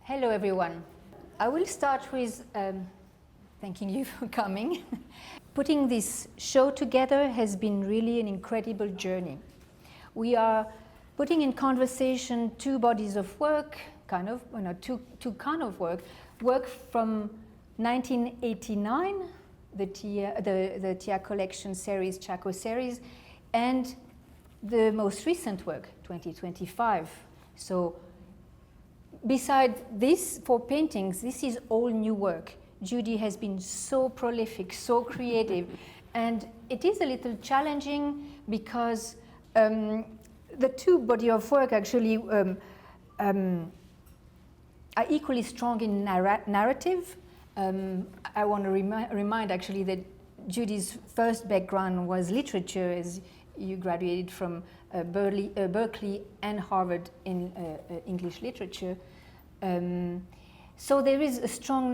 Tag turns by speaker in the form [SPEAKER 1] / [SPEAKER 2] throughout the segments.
[SPEAKER 1] Hello everyone. I will start with thanking you for coming. Putting this show together has been really an incredible journey. We are putting in conversation two bodies of work, two kind of work from 1989, the TIA collection series, Chaco Series, and the most recent work, 2025. So beside this, for paintings, this is all new work. Judy has been so prolific, so creative, and it is a little challenging because the two body of work actually are equally strong in narrative. I want to remind actually that Judy's first background was literature, as you graduated from Berkeley and Harvard in English literature. So there is a strong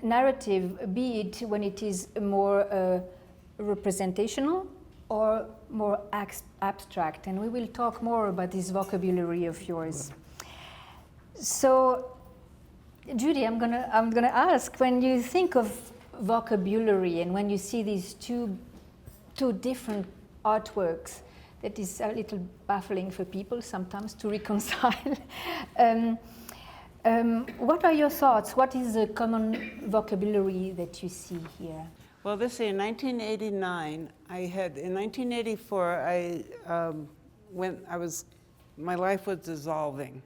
[SPEAKER 1] narrative, be it when it is more representational or more abstract. And we will talk more about this vocabulary of yours. So, Judy, I'm gonna ask, when you think of vocabulary and when you see these two different artworks, that is a little baffling for people sometimes to reconcile. What are your thoughts? What is the common vocabulary that you see here?
[SPEAKER 2] Well, in 1989, in 1984, my life was dissolving.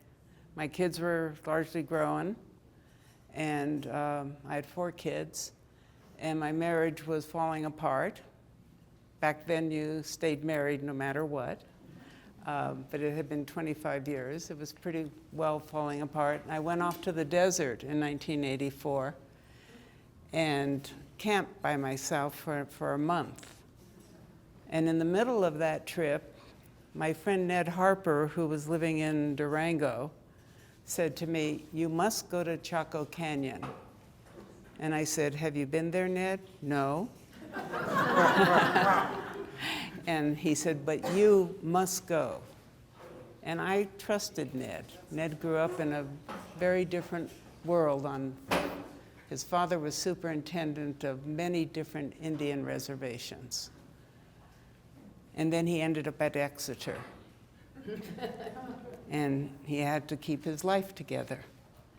[SPEAKER 2] My kids were largely grown, and I had 4 kids, and my marriage was falling apart. Back then, you stayed married no matter what. But it had been 25 years. It was pretty well falling apart. And I went off to the desert in 1984 and camped by myself for a month. And in the middle of that trip, my friend Ned Harper, who was living in Durango, said to me, "You must go to Chaco Canyon." And I said, "Have you been there, Ned?" "No." And he said, "But you must go." And I trusted Ned. Ned grew up in a very different world. His father was superintendent of many different Indian reservations. And then he ended up at Exeter. And he had to keep his life together,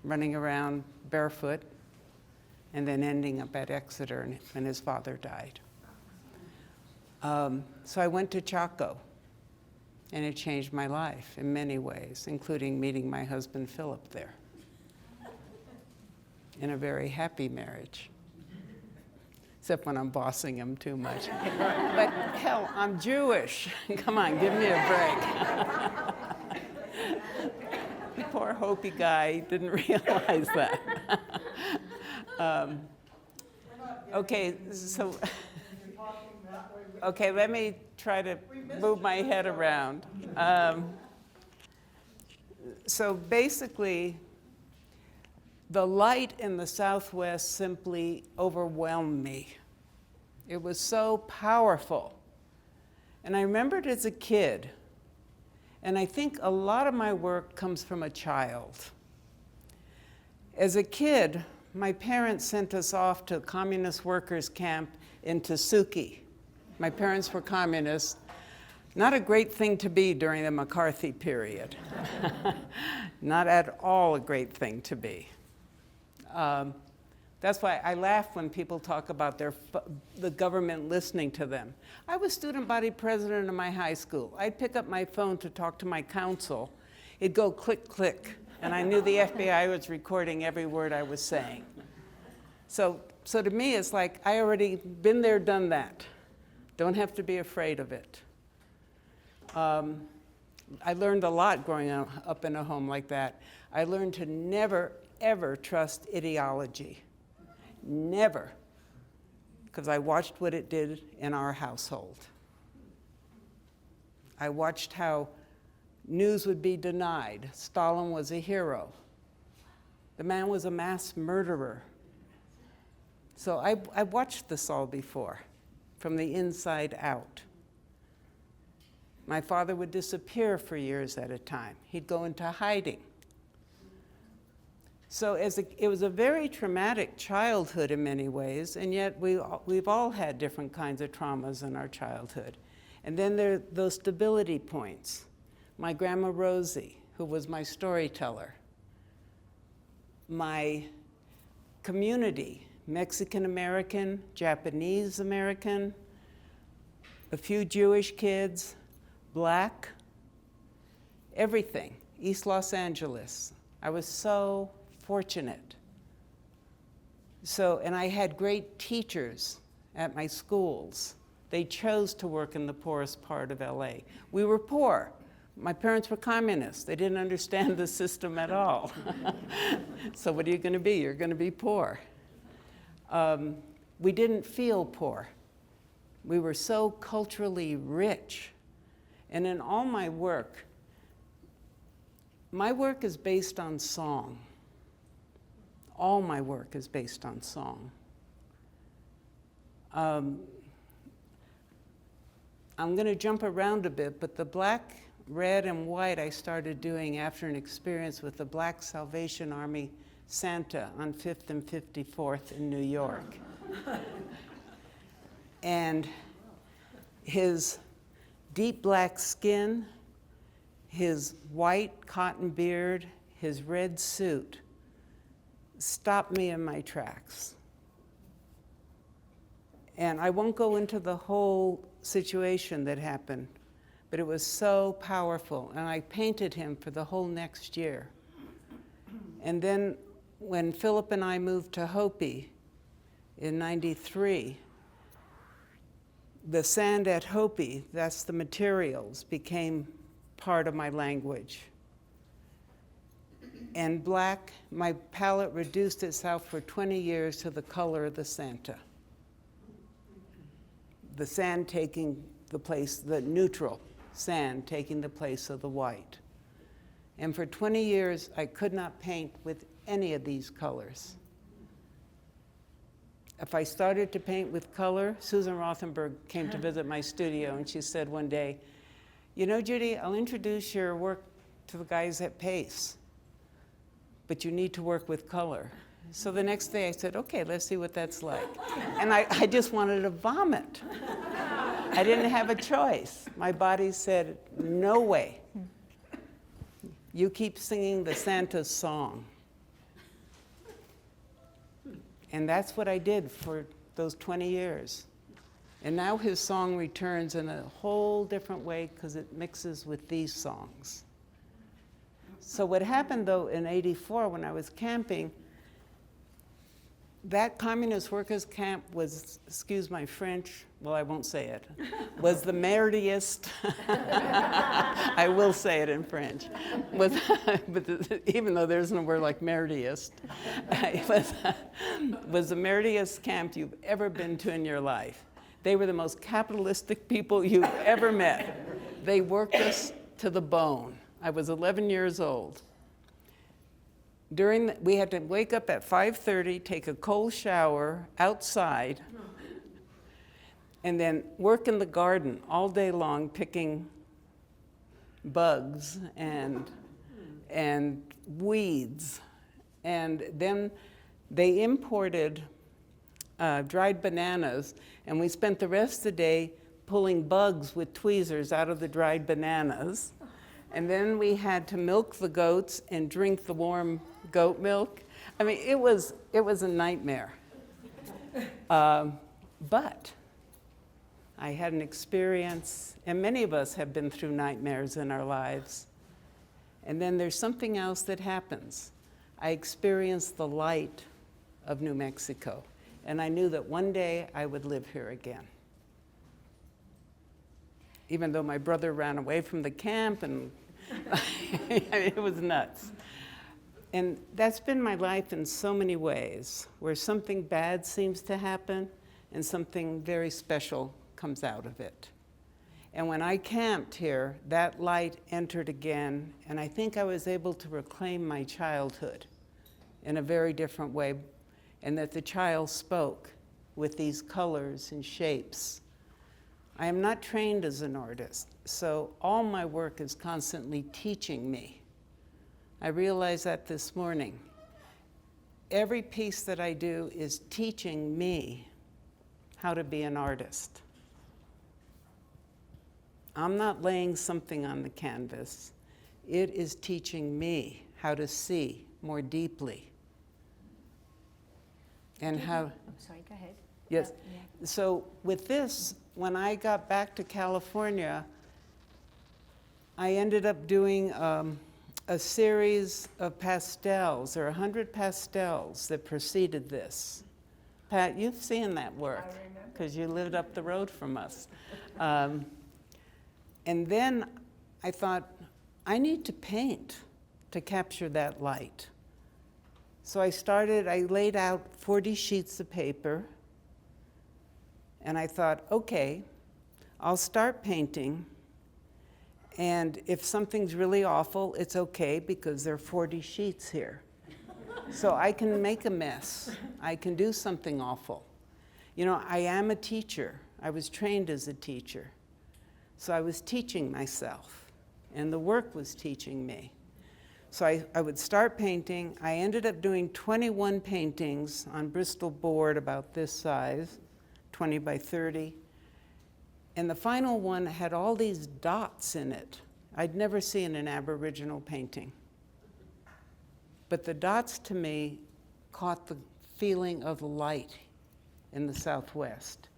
[SPEAKER 2] running around barefoot, and then ending up at Exeter when his father died. So I went to Chaco, and it changed my life in many ways, including meeting my husband Philip there in a very happy marriage, except when I'm bossing him too much. But hell, I'm Jewish. Come on, give me a break. Poor Hopi guy didn't realize that. Okay, let me try to move my head around. So basically, the light in the Southwest simply overwhelmed me. It was so powerful. And I remembered as a kid, and I think a lot of my work comes from a child. As a kid, my parents sent us off to a communist workers' camp in Tuskegee. My parents were communists. Not a great thing to be during the McCarthy period. Not at all a great thing to be. That's why I laugh when people talk about the government listening to them. I was student body president of my high school. I'd pick up my phone to talk to my counsel. It'd go click, click, and I knew the FBI was recording every word I was saying. So to me, it's like I already been there, done that. Don't have to be afraid of it. I learned a lot growing up in a home like that. I learned to never, ever trust ideology. Never. Because I watched what it did in our household. I watched how news would be denied. Stalin was a hero. The man was a mass murderer. So I watched this all before, from the inside out. My father would disappear for years at a time. He'd go into hiding. So it was a very traumatic childhood in many ways, and yet we've all had different kinds of traumas in our childhood. And then there are those stability points. My grandma Rosie, who was my storyteller. My community, Mexican American, Japanese American, a few Jewish kids, Black, everything, East Los Angeles. I was so fortunate. And I had great teachers at my schools. They chose to work in the poorest part of LA. We were poor. My parents were communists. They didn't understand the system at all. So what are you going to be? You're going to be poor. We didn't feel poor. We were so culturally rich. And in all my work is based on song. All my work is based on song. I'm going to jump around a bit, but the black, red, and white I started doing after an experience with the Black Salvation Army Santa on 5th and 54th in New York. And his deep black skin, his white cotton beard, his red suit stopped me in my tracks. And I won't go into the whole situation that happened, but it was so powerful. And I painted him for the whole next year. And then when Philip and I moved to Hopi in '93, the sand at Hopi, that's the materials, became part of my language. And black, my palette reduced itself for 20 years to the color of the Santa. The sand taking the place, the neutral sand taking the place of the white. And for 20 years, I could not paint with any of these colors. If I started to paint with color, Susan Rothenberg came to visit my studio, and she said one day, "You know, Judy, I'll introduce your work to the guys at Pace, but you need to work with color." So the next day I said, "Okay, let's see what that's like." And I just wanted to vomit. I didn't have a choice. My body said, "No way. You keep singing the Santa's song." And that's what I did for those 20 years. And now his song returns in a whole different way because it mixes with these songs. So what happened, though, in '84 when I was camping, that communist workers' camp was, excuse my French, well, I won't say it, was the merdiest, I will say it in French, but even though there's no word like merdiest, it was the merdiest camp you've ever been to in your life. They were the most capitalistic people you've ever met. They worked us to the bone. I was 11 years old. We had to wake up at 5:30, take a cold shower outside, and then work in the garden all day long picking bugs and weeds. And then they imported dried bananas, and we spent the rest of the day pulling bugs with tweezers out of the dried bananas. And then we had to milk the goats and drink the warm goat milk. I mean, it was a nightmare. But I had an experience, and many of us have been through nightmares in our lives. And then there's something else that happens. I experienced the light of New Mexico, and I knew that one day I would live here again. Even though my brother ran away from the camp, and it was nuts. And that's been my life in so many ways, where something bad seems to happen and something very special comes out of it. And when I camped here, that light entered again, and I think I was able to reclaim my childhood in a very different way, and that the child spoke with these colors and shapes. I am not trained as an artist, so all my work is constantly teaching me. I realized that this morning. every piece that I do is teaching me how to be an artist. I'm not laying something on the canvas. It is teaching me how to see more deeply. And how...
[SPEAKER 1] I'm sorry, go ahead.
[SPEAKER 2] Yes.
[SPEAKER 1] Yeah.
[SPEAKER 2] So with this, when I got back to California, I ended up doing a series of pastels. There are 100 pastels that preceded this. Pat, you've seen that work because you lived up the road from us. And then I thought, I need to paint to capture that light. So I laid out 40 sheets of paper, and I thought, okay, I'll start painting, and if something's really awful, it's okay because there are 40 sheets here. So I can make a mess. I can do something awful. You know, I am a teacher. I was trained as a teacher. So I was teaching myself, and the work was teaching me. So I would start painting. I ended up doing 21 paintings on Bristol board about this size, 20 by 30. And the final one had all these dots in it. I'd never seen an Aboriginal painting. But the dots to me caught the feeling of light in the Southwest.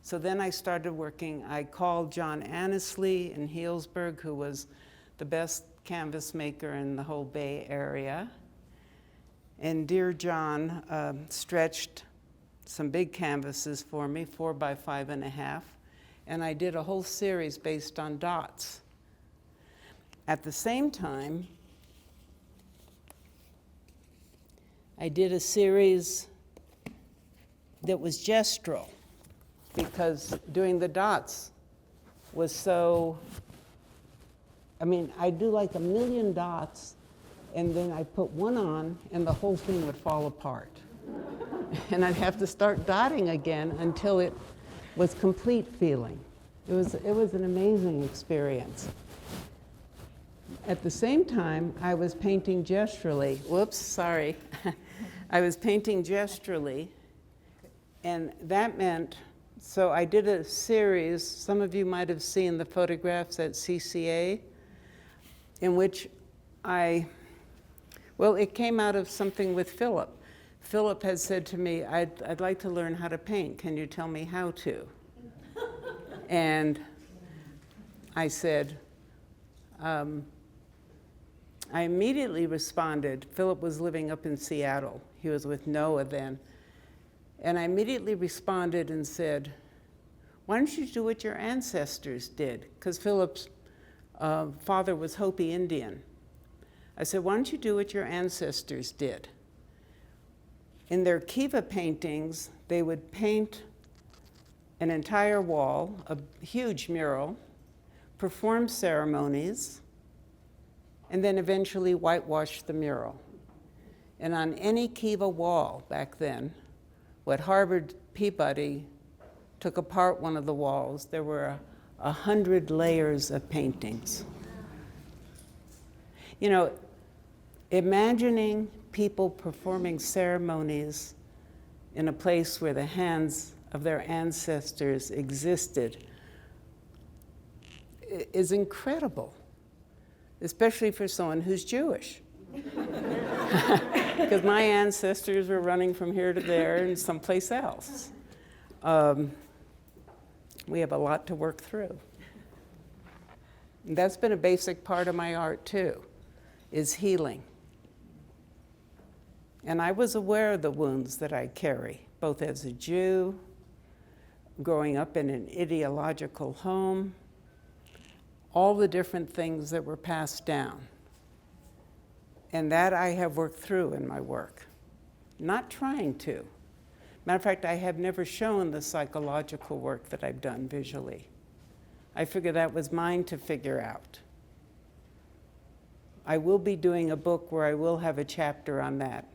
[SPEAKER 2] So then I started working. I called John Annesley in Healdsburg, who was the best canvas maker in the whole Bay Area. And dear John stretched some big canvases for me, 4 by 5.5. And I did a whole series based on dots. At the same time, I did a series that was gestural, because doing the dots was so, I mean, I do like 1 million dots, and then I put one on, and the whole thing would fall apart. And I'd have to start dotting again until it was complete feeling. It was an amazing experience. At the same time, I was painting gesturally. Whoops, sorry. I was painting gesturally, and that meant, so I did a series, some of you might have seen the photographs at CCA, in which it came out of something with Philip. Philip had said to me, I'd like to learn how to paint. Can you tell me how to? And I said, I immediately responded. Philip was living up in Seattle. He was with Noah then. And I immediately responded and said, why don't you do what your ancestors did? Because Philip's father was Hopi Indian. I said, why don't you do what your ancestors did? In their kiva paintings, they would paint an entire wall, a huge mural, perform ceremonies, and then eventually whitewash the mural. And on any kiva wall back then, what Harvard Peabody took apart one of the walls, there were 100 layers of paintings. You know, imagining people performing ceremonies in a place where the hands of their ancestors existed is incredible, especially for someone who's Jewish. Because my ancestors were running from here to there and someplace else. We have a lot to work through. And that's been a basic part of my art too, is healing. And I was aware of the wounds that I carry, both as a Jew, growing up in an ideological home, all the different things that were passed down. And that I have worked through in my work, not trying to. Matter of fact, I have never shown the psychological work that I've done visually. I figured that was mine to figure out. I will be doing a book where I will have a chapter on that,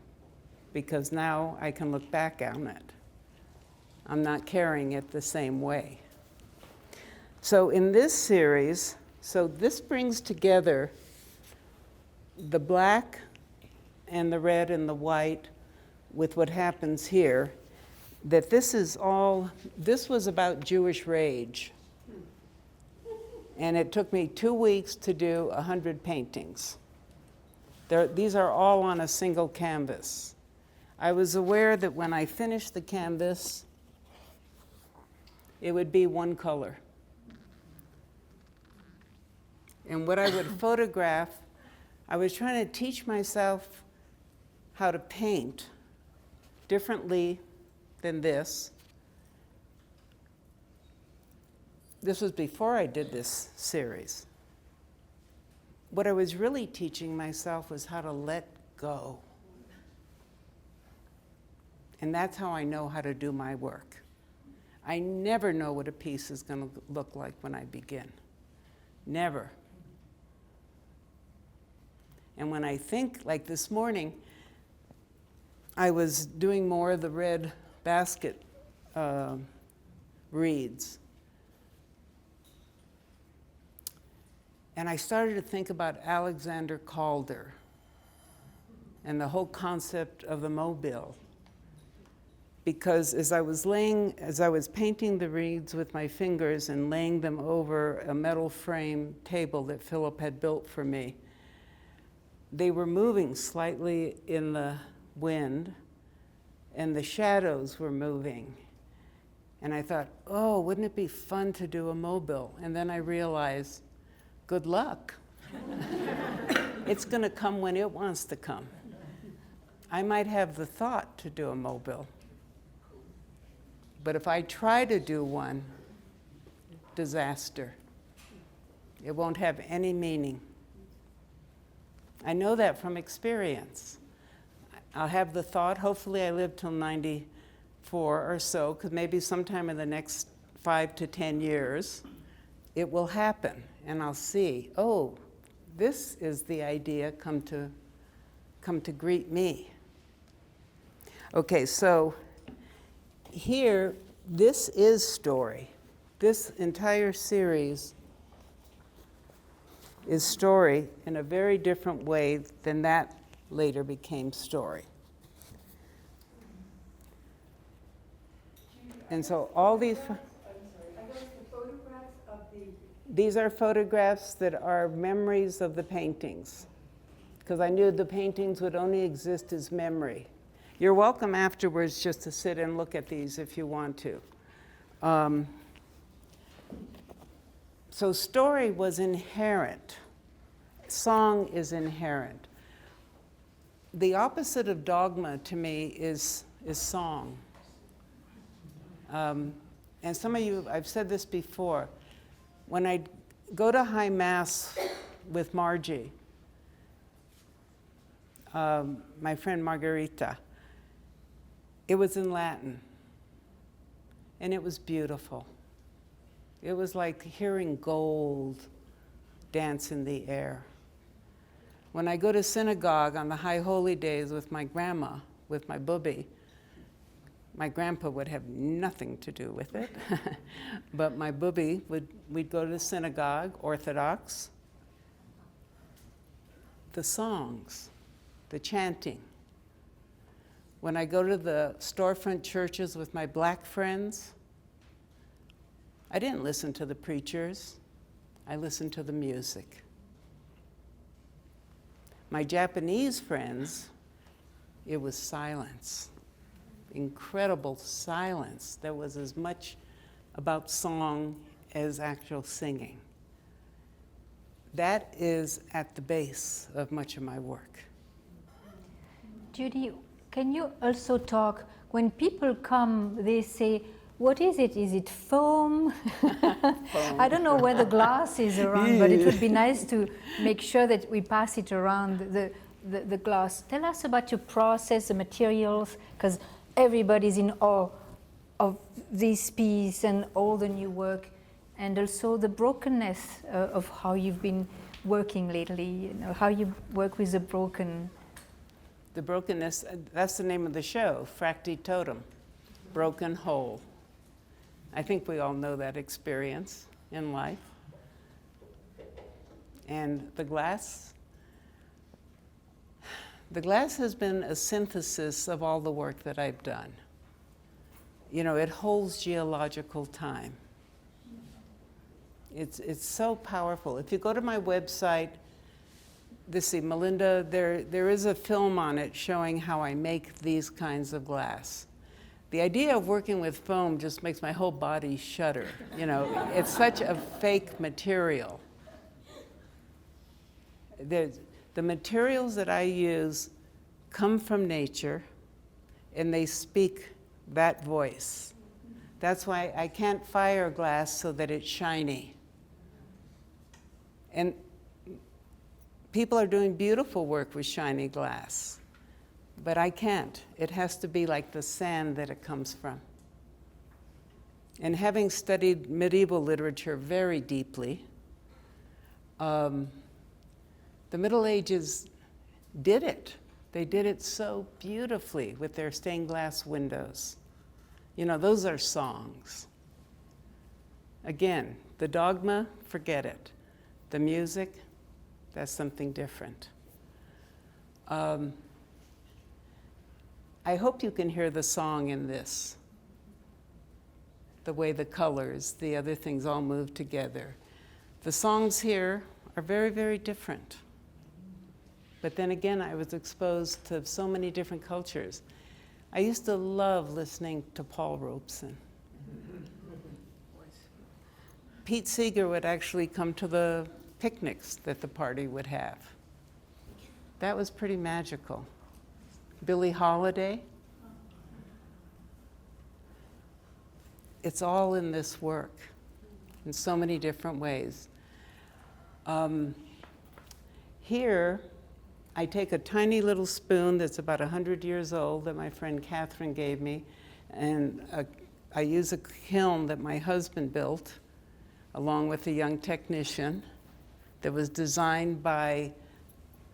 [SPEAKER 2] because now I can look back on it. I'm not carrying it the same way. So in this series, so this brings together the black and the red and the white with what happens here, that this was about Jewish rage. And it took me 2 weeks to do 100 paintings. These are all on a single canvas. I was aware that when I finished the canvas, it would be one color. And what I would photograph, I was trying to teach myself how to paint differently than this. This was before I did this series. What I was really teaching myself was how to let go. And that's how I know how to do my work. I never know what a piece is going to look like when I begin. Never. And when I think, like this morning, I was doing more of the red basket reeds. And I started to think about Alexander Calder and the whole concept of the mobile. Because as I was painting the reeds with my fingers and laying them over a metal frame table that Philip had built for me, they were moving slightly in the wind, and the shadows were moving. And I thought, oh, wouldn't it be fun to do a mobile? And then I realized, good luck. It's going to come when it wants to come. I might have the thought to do a mobile, but if I try to do one, disaster. It won't have any meaning. I know that from experience. I'll have the thought, hopefully I live till 94 or so, because maybe sometime in the next 5 to 10 years, it will happen. And I'll see, oh, this is the idea come to greet me. Okay, so here, this is story. This entire series is story in a very different way than that later became story. And so all these... These are photographs that are memories of the paintings, because I knew the paintings would only exist as memory. You're welcome afterwards just to sit and look at these if you want to. So story was inherent. Song is inherent. The opposite of dogma to me is song. And some of you, I've said this before, when I go to High Mass with Margie, my friend Margarita, it was in Latin, and it was beautiful. It was like hearing gold dance in the air. When I go to synagogue on the High Holy Days with my grandma, with my booby, my grandpa would have nothing to do with it, but my booby we'd go to the synagogue, Orthodox. The songs, the chanting. When I go to the storefront churches with my black friends, I didn't listen to the preachers, I listened to the music. My Japanese friends, it was silence. Incredible silence. There was as much about song as actual singing. That is at the base of much of my work.
[SPEAKER 1] Judy, can you also talk, when people come, they say, what is it? Is it foam?
[SPEAKER 2] Foam.
[SPEAKER 1] I don't know where the glass is around, but it would be nice to make sure that we pass it around the glass. Tell us about your process, the materials, because everybody's in awe of this piece and all the new work, and also the brokenness of how you've been working lately, you know, how you work with the broken.
[SPEAKER 2] The brokenness, that's the name of the show, Fracti Totum, broken whole. I think we all know that experience in life. And the glass, The glass has been a synthesis of all the work that I've done. You know, it holds geological time. It's so powerful. If you go to my website, Melinda, there is a film on it showing how I make these kinds of glass. The idea of working with foam just makes my whole body shudder. You know, it's such a fake material. The materials that I use come from nature, and they speak that voice. That's why I can't fire glass so that it's shiny. And people are doing beautiful work with shiny glass, but I can't. It has to be like the sand that it comes from. And having studied medieval literature very deeply, the Middle Ages did it. They did it so beautifully with their stained glass windows. You know, those are songs. Again, the dogma, forget it. The music, that's something different. I hope you can hear the song in this. The way the colors, the other things all move together. The songs here are very, very different. But then again, I was exposed to so many different cultures. I used to love listening to Paul Robeson. Pete Seeger would actually come to the picnics that the party would have. That was pretty magical. Billie Holiday. It's all in this work in so many different ways. Here, I take a tiny little spoon that's about 100 years old that my friend Catherine gave me, and I use a kiln that my husband built along with a young technician that was designed by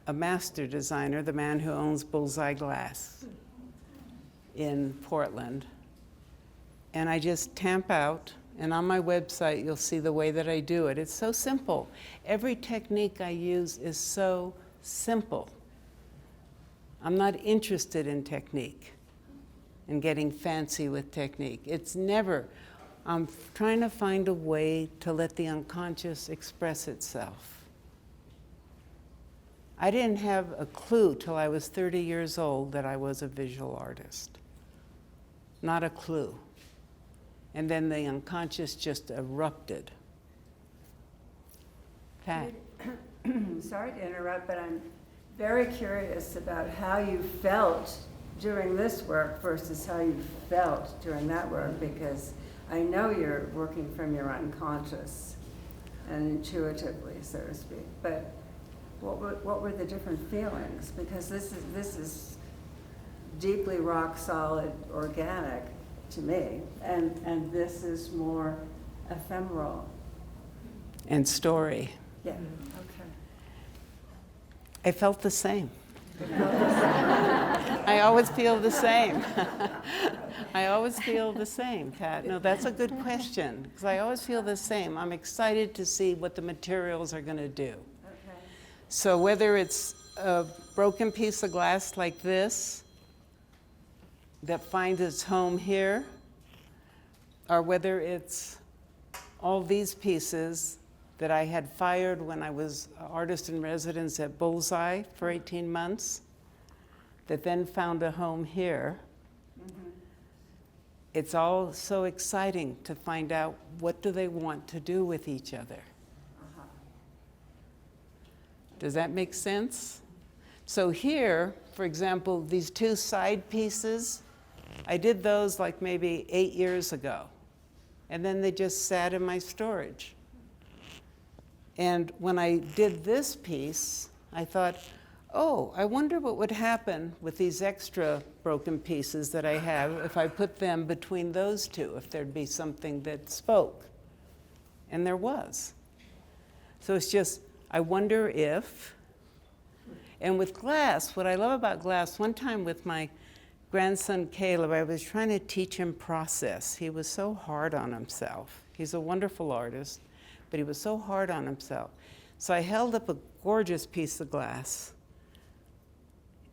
[SPEAKER 2] a master designer, the man who owns Bullseye Glass in Portland. And I just tamp out, and on my website you'll see the way that I do it. It's so simple. Every technique I use is so simple. I'm not interested in technique and getting fancy with technique. It's never. I'm trying to find a way to let the unconscious express itself. I didn't have a clue till I was 30 years old that I was a visual artist. Not a clue. And then the unconscious just erupted. Pat.
[SPEAKER 3] Sorry to interrupt, but I'm very curious about how you felt during this work versus how you felt during that work, because I know you're working from your unconscious and intuitively, so to speak, but what were the different feelings? Because this is deeply rock solid organic to me, and this is more ephemeral.
[SPEAKER 2] And story.
[SPEAKER 3] Yeah, okay.
[SPEAKER 2] I felt the same. I always feel the same. I always feel the same, Pat. No, that's a good question, because I always feel the same. I'm excited to see what the materials are going to do.
[SPEAKER 3] Okay.
[SPEAKER 2] So whether it's a broken piece of glass like this that finds its home here, or whether it's all these pieces that I had fired when I was an artist in residence at Bullseye for 18 months, that then found a home here. Mm-hmm. It's all so exciting to find out what do they want to do with each other. Uh-huh. Does that make sense? So here, for example, these two side pieces, I did those like maybe 8 years ago. And then they just sat in my storage. And when I did this piece, I thought, oh, I wonder what would happen with these extra broken pieces that I have if I put them between those two, if there'd be something that spoke. And there was. So it's just, I wonder if. And with glass, what I love about glass, one time with my grandson Caleb, I was trying to teach him process. He was so hard on himself. He's a wonderful artist, but he was so hard on himself. So I held up a gorgeous piece of glass,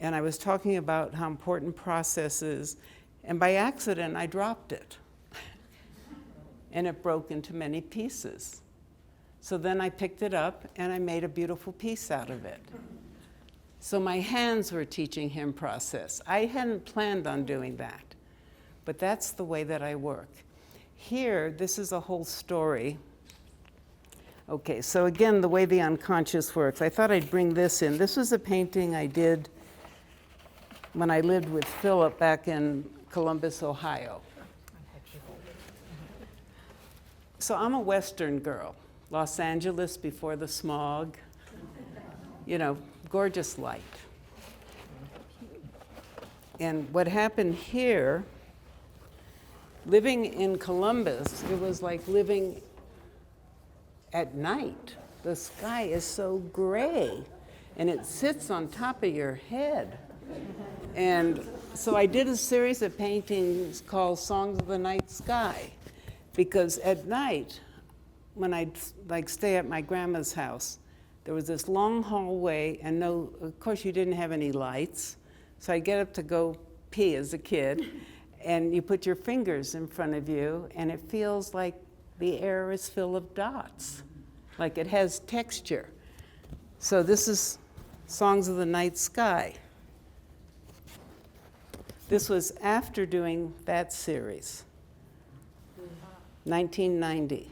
[SPEAKER 2] And I was talking about how important process is, and by accident, I dropped it. And it broke into many pieces. So then I picked it up, and I made a beautiful piece out of it. So my hands were teaching him process. I hadn't planned on doing that, but that's the way that I work. Here, this is a whole story. Okay, so again, the way the unconscious works. I thought I'd bring this in. This was a painting I did when I lived with Philip back in Columbus, Ohio. So I'm a Western girl. Los Angeles before the smog. You know, gorgeous light. And what happened here, living in Columbus, it was like living at night. The sky is so gray, and it sits on top of your head. And so I did a series of paintings called Songs of the Night Sky, because at night, when I'd like stay at my grandma's house, there was this long hallway, and no, of course you didn't have any lights. So I'd get up to go pee as a kid, and you put your fingers in front of you, and it feels like the air is full of dots, like it has texture. So this is Songs of the Night Sky. This was after doing that series, 1990.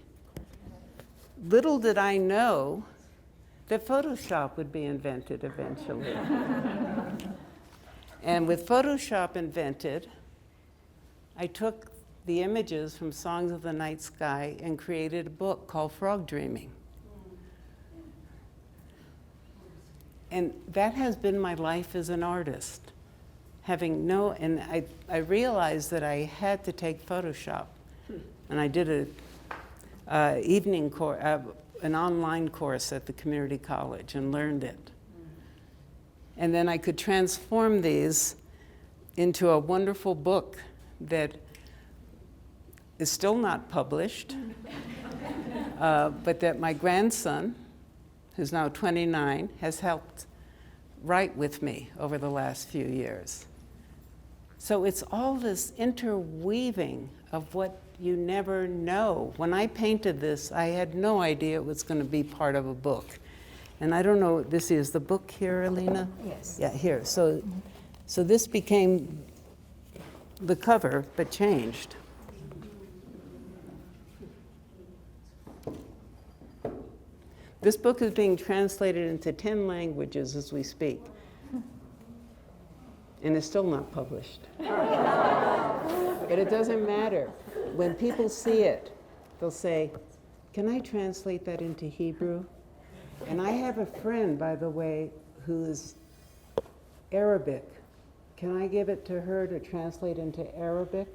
[SPEAKER 2] Little did I know that Photoshop would be invented eventually. And with Photoshop invented, I took the images from Songs of the Night Sky and created a book called Frog Dreaming. And that has been my life as an artist. And I realized that I had to take Photoshop. And I did an online course at the community college and learned it. And then I could transform these into a wonderful book that is still not published, but that my grandson, who's now 29, has helped write with me over the last few years. So it's all this interweaving of what you never know. When I painted this, I had no idea it was going to be part of a book. And I don't know, this is the book here, Alina?
[SPEAKER 1] Yes.
[SPEAKER 2] Yeah, here. So this became the cover, but changed. This book is being translated into 10 languages as we speak. And it's still not published. But it doesn't matter. When people see it, they'll say, "Can I translate that into Hebrew?" And I have a friend, by the way, who is Arabic. Can I give it to her to translate into Arabic?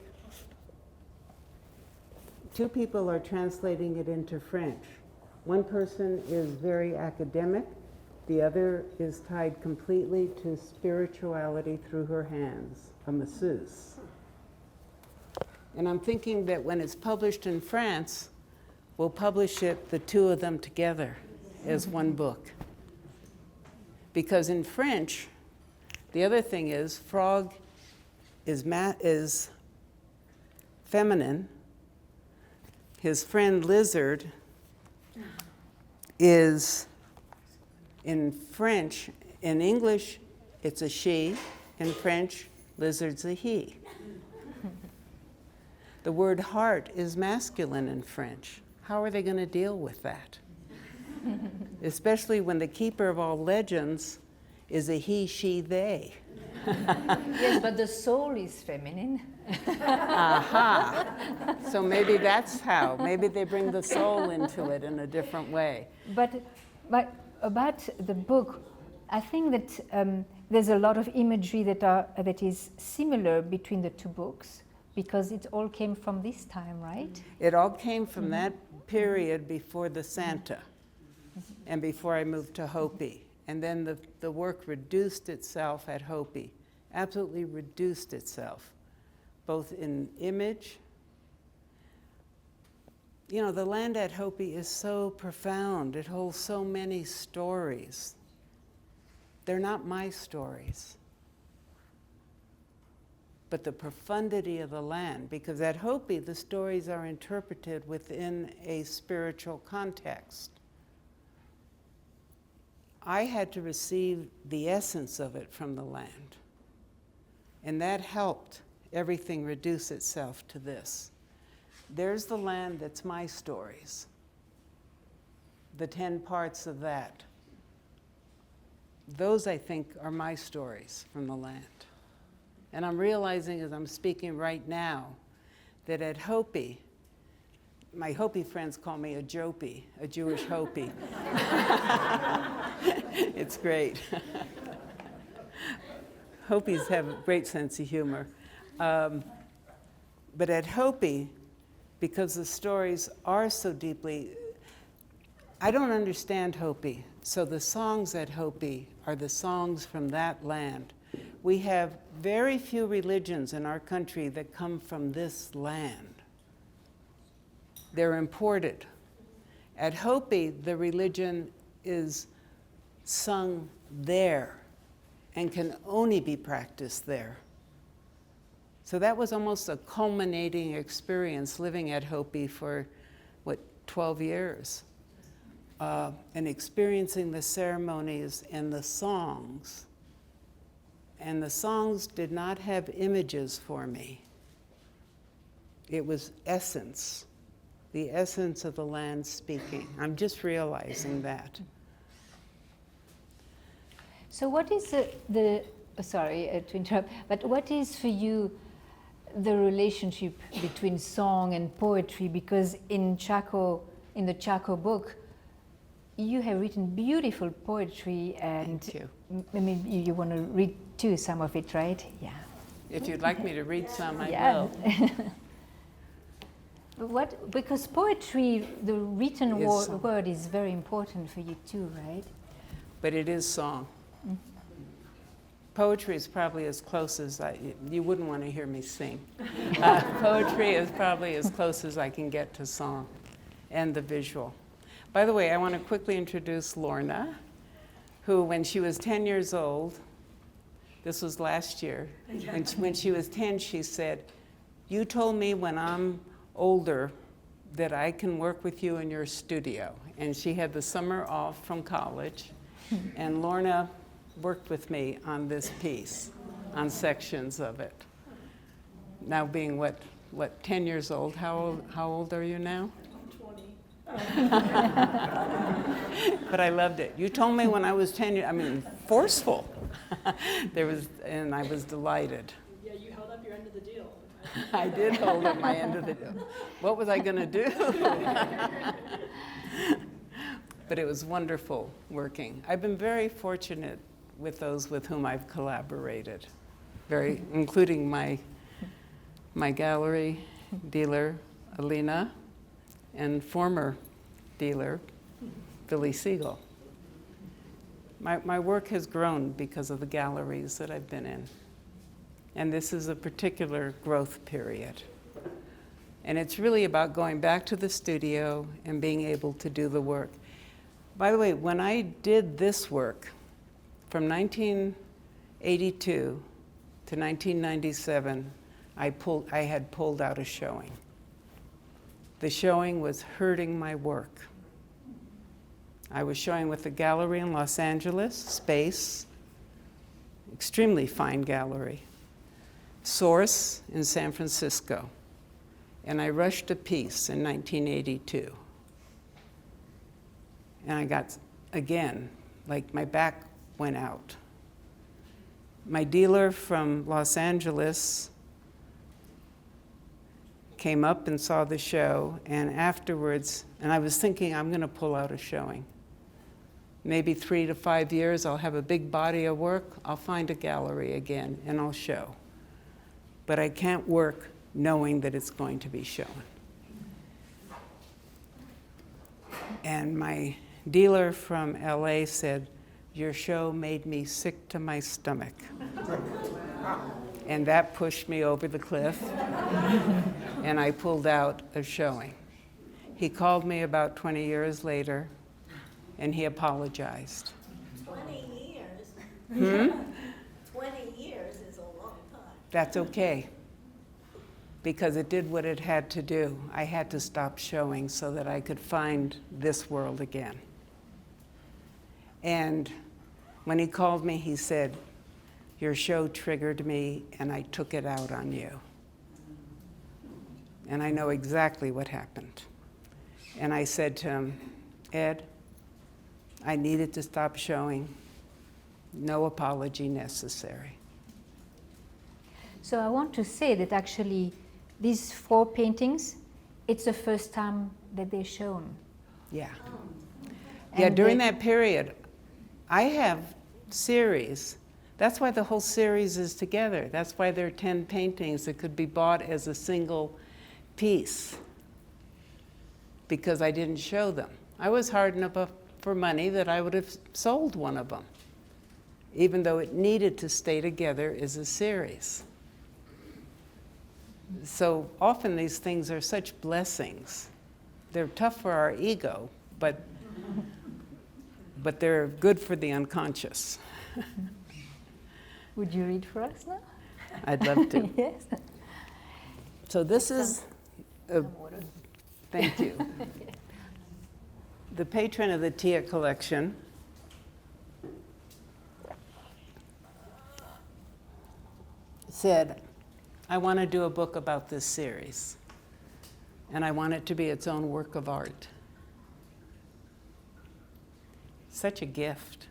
[SPEAKER 2] 2 people are translating it into French. One person is very academic. The other is tied completely to spirituality through her hands, a masseuse. And I'm thinking that when it's published in France, we'll publish it, the 2 of them together, as one book. Because in French, the other thing is, frog is feminine. His friend lizard is, in French, in English, it's a she. In French, lizard's a he. The word heart is masculine in French. How are they going to deal with that? Especially when the keeper of all legends is a he, she, they.
[SPEAKER 1] Yes, but the soul is feminine.
[SPEAKER 2] Aha. So maybe that's how. Maybe they bring the soul into it in a different way.
[SPEAKER 1] But about the book, I think that there's a lot of imagery that is similar between the 2 books, because it all came from this time, right?
[SPEAKER 2] It all came from that period before the Santa and before I moved to Hopi. And then the work reduced itself at Hopi, absolutely reduced itself, both in image. You know, the land at Hopi is so profound. It holds so many stories. They're not my stories. but the profundity of the land, because at Hopi, the stories are interpreted within a spiritual context. I had to receive the essence of it from the land, and that helped everything reduce itself to this. There's the land that's my stories, the 10 parts of that. Those, I think, are my stories from the land. And I'm realizing as I'm speaking right now that at Hopi, my Hopi friends call me a Jopi, a Jewish Hopi. It's great. Hopis have a great sense of humor. But at Hopi, because the stories are so deeply, I don't understand Hopi, so the songs at Hopi are the songs from that land. We have very few religions in our country that come from this land. They're imported. At Hopi, the religion is sung there and can only be practiced there. So that was almost a culminating experience living at Hopi for, 12 years. And experiencing the ceremonies and the songs. And the songs did not have images for me. It was essence, the essence of the land speaking. I'm just realizing that.
[SPEAKER 1] So what is sorry to interrupt, but what is for you the relationship between song and poetry? Because in the Chaco book, you have written beautiful poetry, and
[SPEAKER 2] Thank you.
[SPEAKER 1] Maybe you want to read too some of it, right? Yeah.
[SPEAKER 2] If you'd like me to read some, I
[SPEAKER 1] Yeah.
[SPEAKER 2] will.
[SPEAKER 1] Because poetry, the written
[SPEAKER 2] Is
[SPEAKER 1] word is very important for you too, right?
[SPEAKER 2] But it is song. Poetry is probably as close as you wouldn't want to hear me sing. Poetry is probably as close as I can get to song and the visual. By the way, I want to quickly introduce Lorna, who when she was 10 years old, this was last year, when she was 10, she said, "You told me when I'm older that I can work with you in your studio." And she had the summer off from college, and Lorna worked with me on this piece, on sections of it. Now being what, 10 years old, how old are you now? 20. But I loved it. You told me when I was 10, forceful. And I was delighted.
[SPEAKER 4] Yeah, you held up your end of the deal.
[SPEAKER 2] I did hold up my end of the deal. What was I going to do? But it was wonderful working. I've been very fortunate with those with whom I've collaborated, including my gallery dealer, Alina, and former dealer, Billy Siegel. My work has grown because of the galleries that I've been in. And this is a particular growth period. And it's really about going back to the studio and being able to do the work. By the way, when I did this work, from 1982 to 1997, I had pulled out a showing. The showing was hurting my work. I was showing with a gallery in Los Angeles, Space, extremely fine gallery, Source in San Francisco, and I rushed a piece in 1982. And I got, again, like my back went out. My dealer from Los Angeles came up and saw the show, and afterwards, and I was thinking I'm going to pull out a showing. Maybe 3 to 5 years, I'll have a big body of work, I'll find a gallery again, and I'll show. But I can't work knowing that it's going to be shown. And my dealer from LA said, "Your show made me sick to my stomach." And that pushed me over the cliff, and I pulled out a showing. He called me about 20 years later, and he apologized.
[SPEAKER 5] 20 years? 20 years is a long time.
[SPEAKER 2] that's okay, because it did what it had to do. I had to stop showing so that I could find this world again. And when he called me, he said, your show triggered me and I took it out on you. And I know exactly what happened. And I said to him, Ed, I needed to stop showing. No apology necessary.
[SPEAKER 1] So I want to say that actually these 4 paintings, it's the first time that they're shown.
[SPEAKER 2] Yeah.
[SPEAKER 1] And
[SPEAKER 2] Yeah, during that period, I have series. That's why the whole series is together. That's why there are 10 paintings that could be bought as a single piece, because I didn't show them. I was hard enough for money that I would have sold one of them, even though it needed to stay together as a series. So often these things are such blessings. They're tough for our ego, but they're good for the unconscious.
[SPEAKER 1] Would you read for us now?
[SPEAKER 2] I'd love to.
[SPEAKER 1] Yes.
[SPEAKER 2] So this is, thank you. The patron of the Tia collection said, I want to do a book about this series, and I want it to be its own work of art. Such a gift.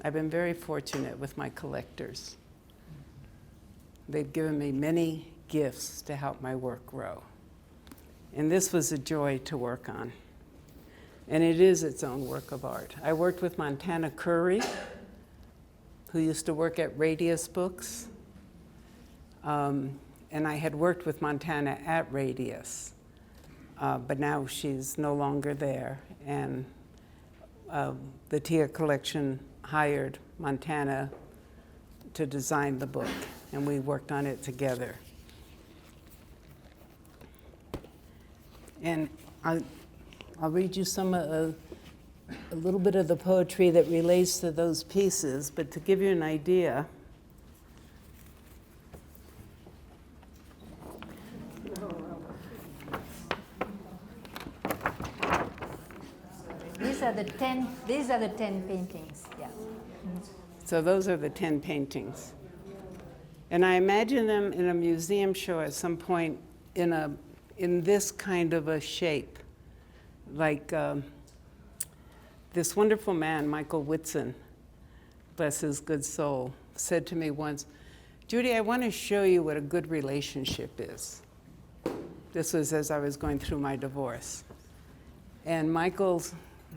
[SPEAKER 2] I've been very fortunate with my collectors. They've given me many gifts to help my work grow. And this was a joy to work on. And it is its own work of art. I worked with Montana Curry, who used to work at Radius Books. And I had worked with Montana at Radius, but now she's no longer there. And the Tia collection hired Montana to design the book, and we worked on it together. And I'll read you a little bit of the poetry that relates to those pieces, but to give you an idea,
[SPEAKER 1] These are the 10 paintings, yeah.
[SPEAKER 2] so those are the 10 paintings. And I imagine them in a museum show at some point in this kind of a shape. Like this wonderful man, Michael Whitson, bless his good soul, said to me once, Judy, I want to show you what a good relationship is. This was as I was going through my divorce. And Michael,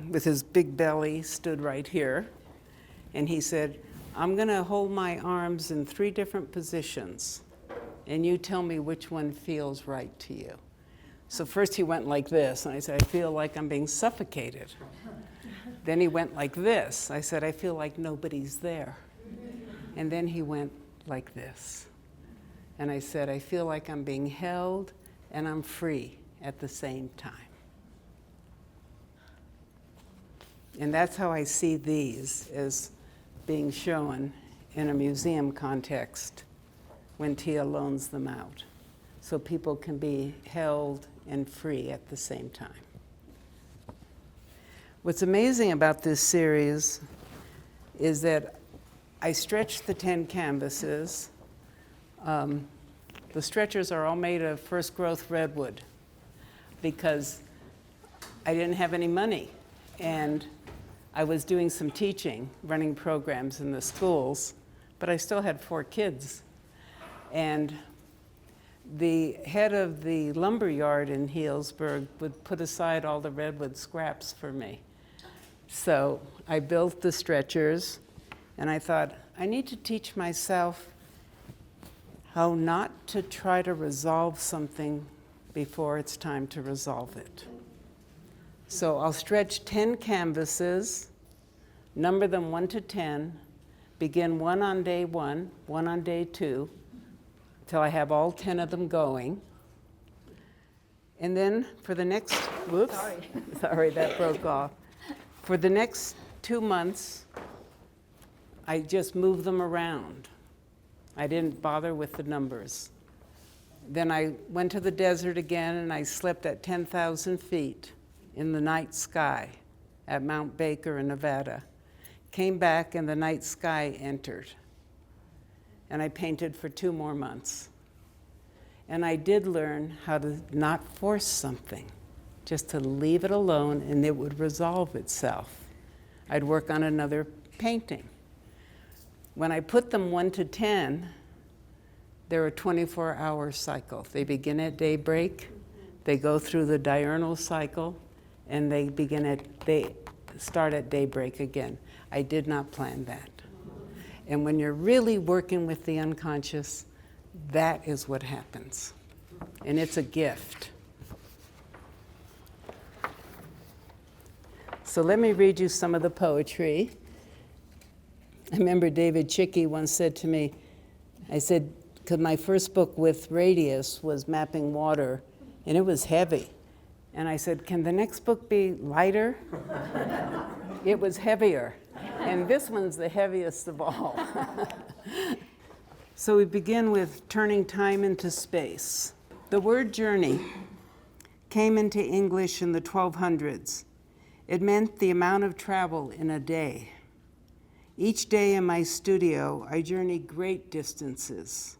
[SPEAKER 2] with his big belly, stood right here. And he said, I'm going to hold my arms in 3 different positions, and you tell me which one feels right to you. So first he went like this, and I said, I feel like I'm being suffocated. Then he went like this. I said, I feel like nobody's there. And then he went like this. And I said, I feel like I'm being held and I'm free at the same time. And that's how I see these as being shown in a museum context when Tia loans them out, so people can be held and free at the same time. What's amazing about this series is that I stretched the 10 canvases. The stretchers are all made of first growth redwood because I didn't have any money, and I was doing some teaching, running programs in the schools, but I still had 4 kids. And the head of the lumber yard in Healdsburg would put aside all the redwood scraps for me. So I built the stretchers, and I thought, I need to teach myself how not to try to resolve something before it's time to resolve it. So I'll stretch 10 canvases, number them 1 to 10, begin 1 on day 1, 1 on day 2, till I have all 10 of them going. And then for the next, whoops, sorry, that broke off. For the next 2 months, I just move them around. I didn't bother with the numbers. Then I went to the desert again, and I slept at 10,000 feet in the night sky at Mount Baker in Nevada. Came back, and the night sky entered. And I painted for 2 more months. And I did learn how to not force something, just to leave it alone, and it would resolve itself. I'd work on another painting. When I put them 1 to 10, they're a 24-hour cycle. They begin at daybreak, they go through the diurnal cycle, and they start at daybreak again. I did not plan that. And when you're really working with the unconscious, that is what happens. And it's a gift. So let me read you some of the poetry. I remember David Chickie once said to me, I said, because my first book with Radius was Mapping Water, and it was heavy. And I said, can the next book be lighter? It was heavier. And this one's the heaviest of all. So we begin with turning time into space. The word journey came into English in the 1200s. It meant the amount of travel in a day. Each day in my studio, I journey great distances,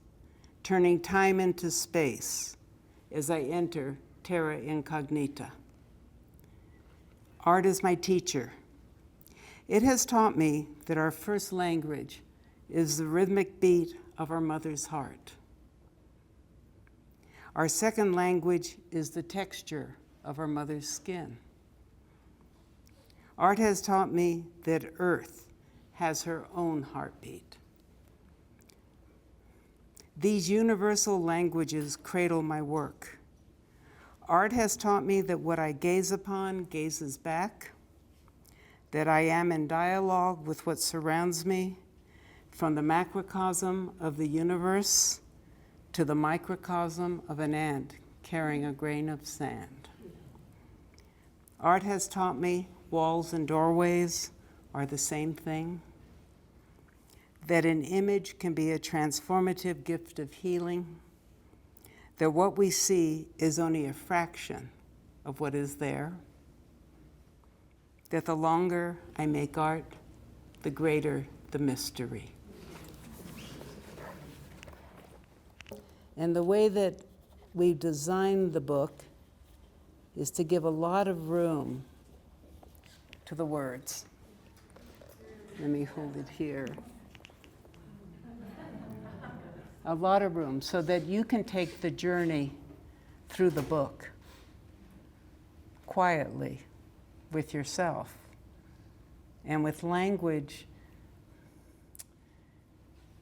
[SPEAKER 2] turning time into space as I enter terra incognita. Art is my teacher. It has taught me that our first language is the rhythmic beat of our mother's heart. Our second language is the texture of our mother's skin. Art has taught me that Earth has her own heartbeat. These universal languages cradle my work. Art has taught me that what I gaze upon gazes back, that I am in dialogue with what surrounds me, from the macrocosm of the universe to the microcosm of an ant carrying a grain of sand. Art has taught me walls and doorways are the same thing, that an image can be a transformative gift of healing, that what we see is only a fraction of what is there, that the longer I make art, the greater the mystery. And the way that we've designed the book is to give a lot of room to the words. Let me hold it here. A lot of room so that you can take the journey through the book quietly with yourself. And with language,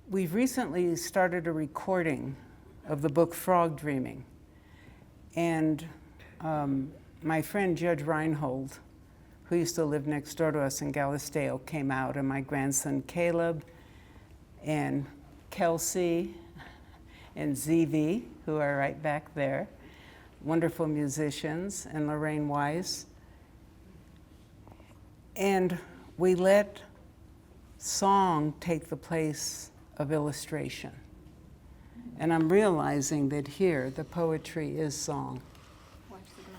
[SPEAKER 2] we've recently started a recording of the book Frog Dreaming. And my friend Judge Reinhold, who used to live next door to us in Galisteo, came out, and my grandson Caleb and Kelsey and ZV, who are right back there, wonderful musicians, and Lorraine Weiss. And we let song take the place of illustration. And I'm realizing that here, the poetry is song.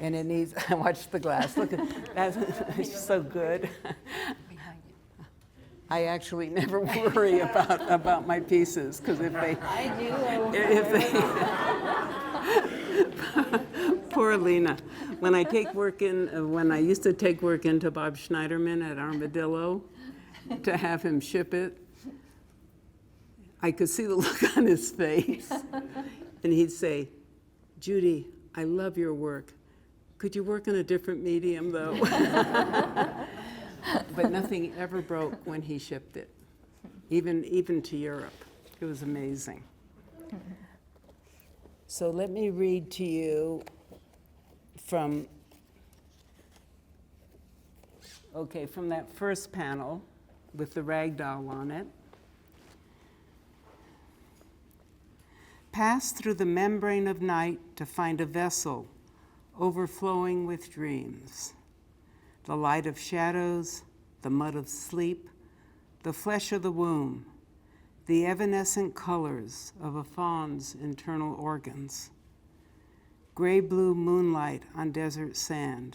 [SPEAKER 2] And it needs, watch the glass, look at that, it's so good. I actually never worry about my pieces, because if they, poor Lena. When I used to take work into Bob Schneiderman at Armadillo to have him ship it, I could see the look on his face. And he'd say, Judy, I love your work. Could you work in a different medium, though? But nothing ever broke when he shipped it, even to Europe. It was amazing. So let me read to you from that first panel with the rag doll on it. Pass through the membrane of night to find a vessel overflowing with dreams. The light of shadows, the mud of sleep, the flesh of the womb, the evanescent colors of a fawn's internal organs, gray-blue moonlight on desert sand,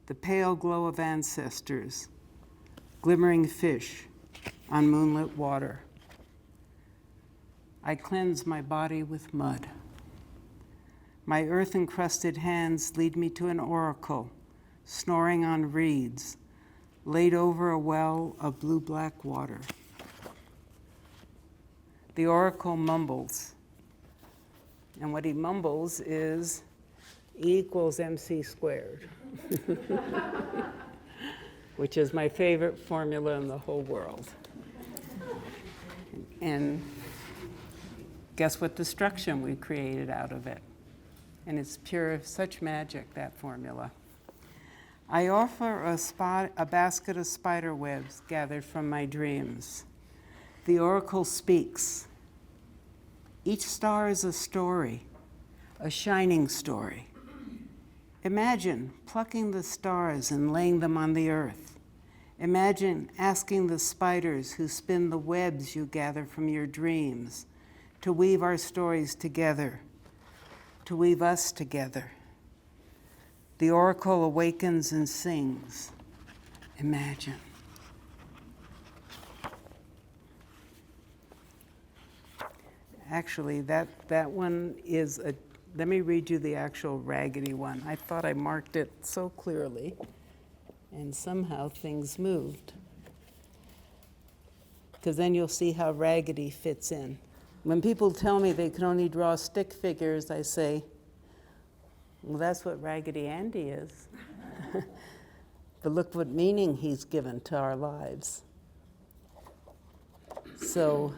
[SPEAKER 2] the pale glow of ancestors, glimmering fish on moonlit water. I cleanse my body with mud. My earth-encrusted hands lead me to an oracle, snoring on reeds, laid over a well of blue-black water. The oracle mumbles, and what he mumbles is E equals MC squared, which is my favorite formula in the whole world. And guess what destruction we created out of it? And it's pure, such magic, that formula. I offer a basket of spider webs gathered from my dreams. The oracle speaks. Each star is a story, a shining story. Imagine plucking the stars and laying them on the earth. Imagine asking the spiders who spin the webs you gather from your dreams to weave our stories together, to weave us together. The oracle awakens and sings. Imagine. Actually, that one is a, let me read you the actual raggedy one. I thought I marked it so clearly, and somehow things moved. Because then you'll see how raggedy fits in. When people tell me they can only draw stick figures, I say, well, that's what Raggedy Andy is. But look what meaning he's given to our lives. So,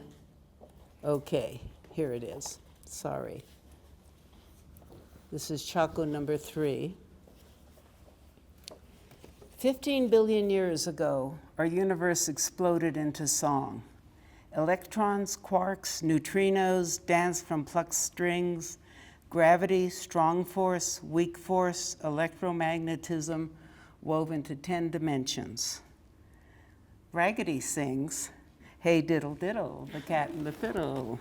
[SPEAKER 2] okay, here it is. Sorry. This is Chaco number 3. 15 billion years ago, our universe exploded into song. Electrons, quarks, neutrinos danced from plucked strings. Gravity, strong force, weak force, electromagnetism wove into 10 dimensions. Raggedy sings, hey diddle diddle, the cat and the fiddle.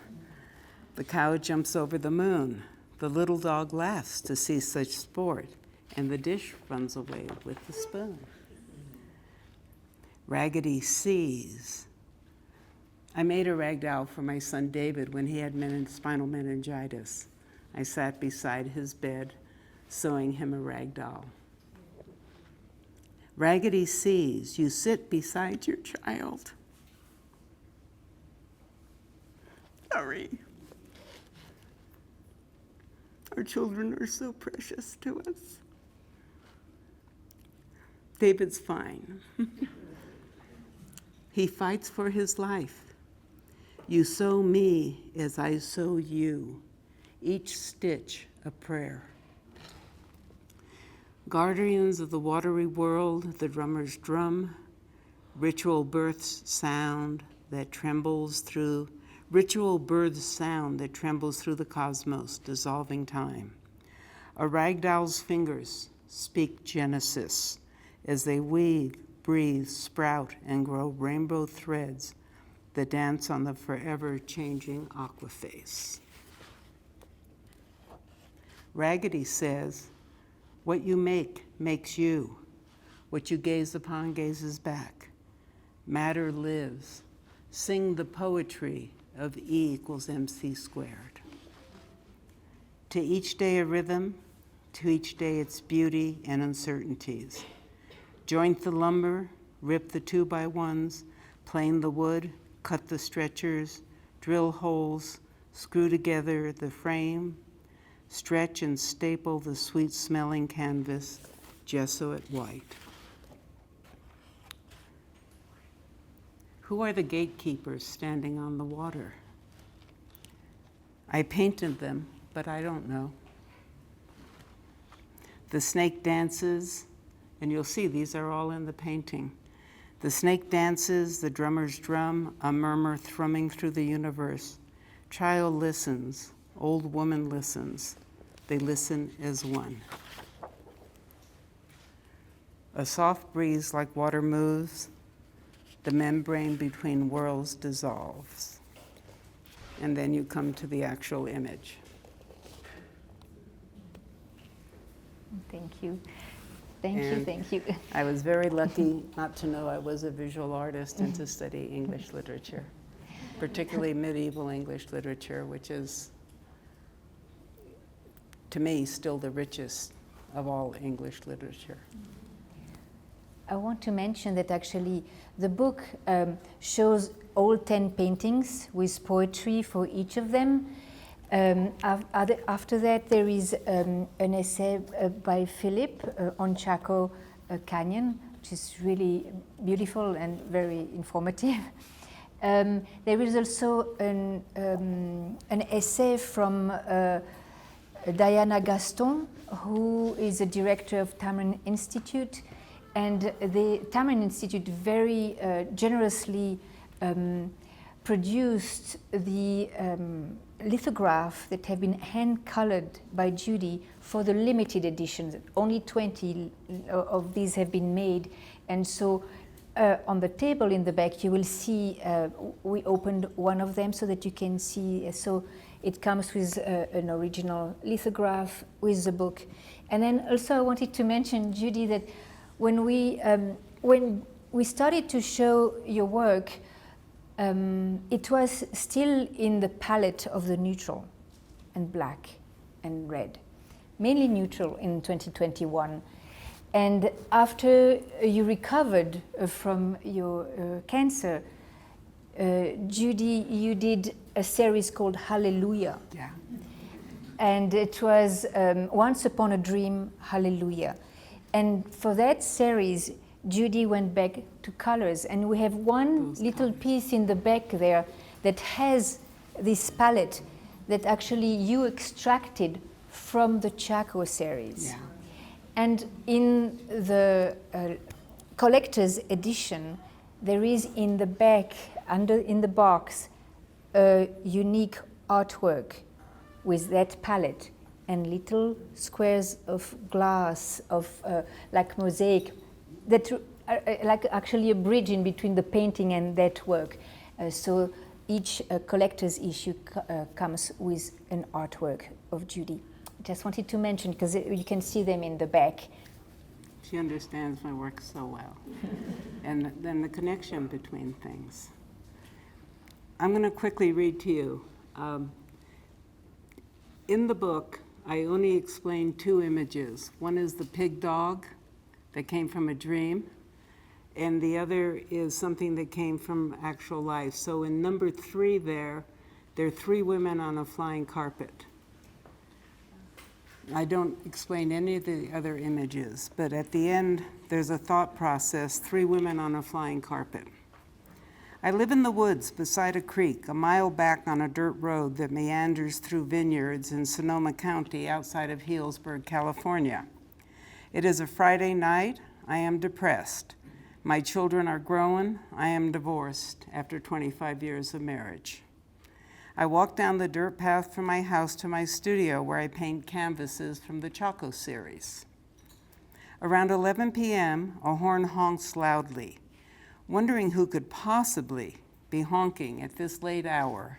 [SPEAKER 2] The cow jumps over the moon. The little dog laughs to see such sport, and the dish runs away with the spoon. Raggedy sees. I made a rag doll for my son David when he had spinal meningitis. I sat beside his bed, sewing him a rag doll. Raggedy sees. You sit beside your child. Sorry. Our children are so precious to us. David's fine. He fights for his life. You sew me as I sew you, each stitch a prayer. Guardians of the watery world, the drummers drum, ritual births sound that trembles through the cosmos, dissolving time. A ragdoll's fingers speak Genesis as they weave, breathe, sprout, and grow rainbow threads that dance on the forever changing aquaface. Raggedy says, what you make makes you. What you gaze upon gazes back. Matter lives. Sing the poetry of E equals MC squared. To each day a rhythm, to each day its beauty and uncertainties. Joint the lumber, rip the 2x1s, plane the wood, cut the stretchers, drill holes, screw together the frame, stretch and staple the sweet-smelling canvas, gesso it white. Who are the gatekeepers standing on the water? I painted them, but I don't know. The snake dances, and you'll see these are all in the painting. The snake dances, the drummers drum, a murmur thrumming through the universe. Child listens, old woman listens. They listen as one. A soft breeze like water moves, the membrane between worlds dissolves. and then you come to the actual image.
[SPEAKER 1] Thank you. Thank you.
[SPEAKER 2] I was very lucky not to know I was a visual artist and to study English literature, particularly medieval English literature, which is, to me, still the richest of all English literature.
[SPEAKER 1] I want to mention that actually the book shows all 10 paintings with poetry for each of them. After that, there is an essay by Philip on Chaco Canyon, which is really beautiful and very informative. There is also an essay from Diana Gaston, who is a director of Tamarind Institute, and the Tamarind Institute very generously produced the lithograph that have been hand-colored by Judy for the limited editions. Only 20 of these have been made, and so on the table in the back you will see we opened one of them so that you can see. So it comes with an original lithograph with the book. And then also I wanted to mention, Judy, that when we started to show your work, it was still in the palette of the neutral and black and red, mainly neutral in 2021. And after you recovered from your cancer, Judy, you did a series called Hallelujah.
[SPEAKER 2] Yeah.
[SPEAKER 1] And it was Once Upon a Dream, Hallelujah. And for that series, Judy went back to colors, and we have one little piece in the back there that has this palette that actually you extracted from the Chaco series.
[SPEAKER 2] Yeah.
[SPEAKER 1] And in the collector's edition, there is in the back, in the box, a unique artwork with that palette and little squares of glass, of like mosaic, that like actually a bridge in between the painting and that work. So each collector's issue comes with an artwork of Judy. Just wanted to mention, because you can see them in the back.
[SPEAKER 2] She understands my work so well. And then the connection between things. I'm going to quickly read to you. In the book, I only explain two images. One is the pig dog that came from a dream, and the other is something that came from actual life. So in number 3 there are 3 women on a flying carpet. I don't explain any of the other images, but at the end, there's a thought process, 3 women on a flying carpet. I live in the woods beside a creek, a mile back on a dirt road that meanders through vineyards in Sonoma County outside of Healdsburg, California. It is a Friday night. I am depressed. My children are grown. I am divorced after 25 years of marriage. I walk down the dirt path from my house to my studio where I paint canvases from the Chaco Series. Around 11 p.m., a horn honks loudly. Wondering who could possibly be honking at this late hour,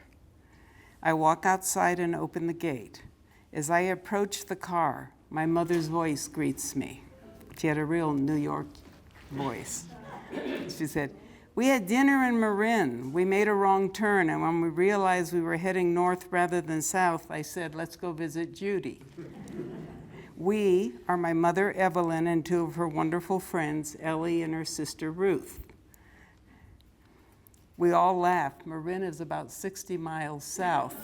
[SPEAKER 2] I walk outside and open the gate. As I approach the car, my mother's voice greets me. She had a real New York voice. She said, "We had dinner in Marin. We made a wrong turn, and when we realized we were heading north rather than south, I said, let's go visit Judy." We are my mother, Evelyn, and 2 of her wonderful friends, Ellie and her sister, Ruth. We all laughed. Marin is about 60 miles south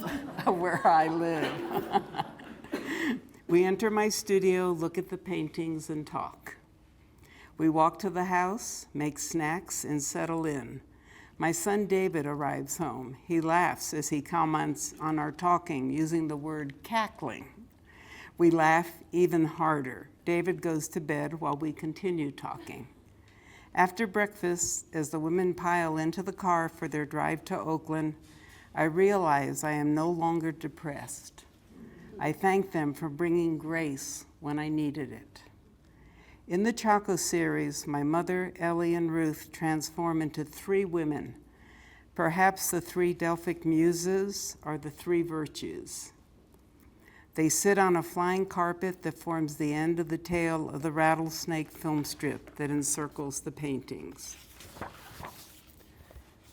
[SPEAKER 2] of where I live. We enter my studio, look at the paintings, and talk. We walk to the house, make snacks, and settle in. My son David arrives home. He laughs as he comments on our talking using the word cackling. We laugh even harder. David goes to bed while we continue talking. After breakfast, as the women pile into the car for their drive to Oakland, I realize I am no longer depressed. I thank them for bringing grace when I needed it. In the Chaco series, my mother, Ellie, and Ruth transform into 3 women, Perhaps the three Delphic muses are the three virtues. They sit on a flying carpet that forms the end of the tail of the rattlesnake film strip that encircles the paintings.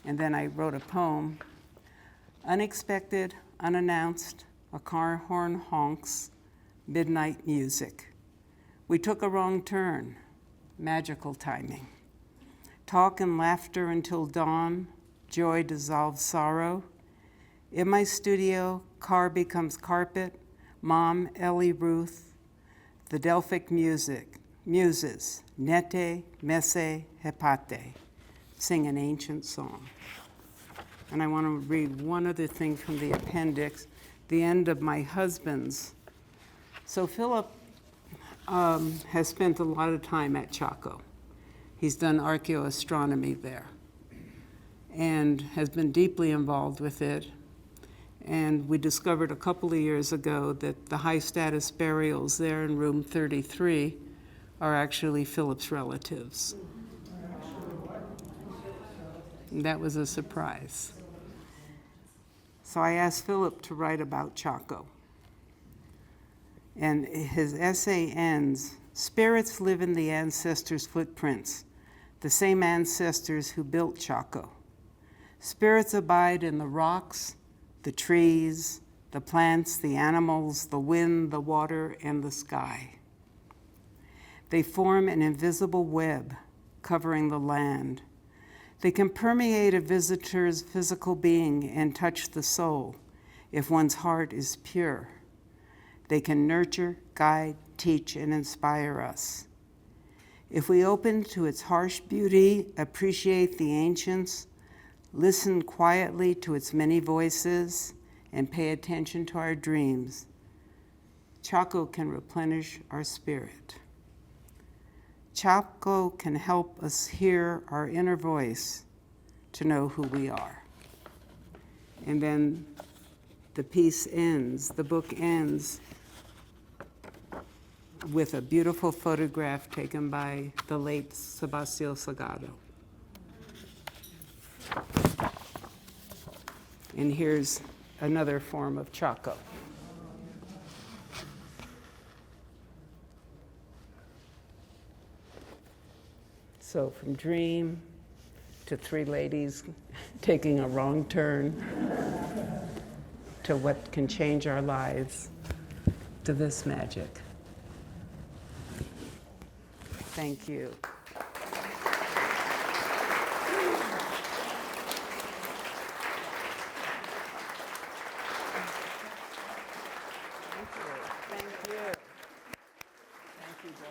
[SPEAKER 2] And then I wrote a poem. Unexpected, unannounced, a car horn honks, midnight music. We took a wrong turn, magical timing. Talk and laughter until dawn, joy dissolves sorrow. In my studio, car becomes carpet, Mom, Ellie, Ruth, the Delphic muses, nete, mese, hepate, sing an ancient song. And I want to read one other thing from the appendix, the end of my husband's. So Philip has spent a lot of time at Chaco. He's done archaeoastronomy there and has been deeply involved with it. And we discovered a couple of years ago that the high status burials there in room 33 are actually Philip's relatives. And that was a surprise. So I asked Philip to write about Chaco. And his essay ends, spirits live in the ancestors' footprints, the same ancestors who built Chaco. Spirits abide in the rocks, the trees, the plants, the animals, the wind, the water, and the sky. They form an invisible web covering the land. They can permeate a visitor's physical being and touch the soul if one's heart is pure. They can nurture, guide, teach, and inspire us. If we open to its harsh beauty, appreciate the ancients, listen quietly to its many voices, and pay attention to our dreams, Chaco can replenish our spirit. Chaco can help us hear our inner voice to know who we are. And then the piece ends, the book ends with a beautiful photograph taken by the late Sebastião Salgado. And here's another form of Chaco. So from dream to three ladies taking a wrong turn to what can change our lives to this magic. Thank you.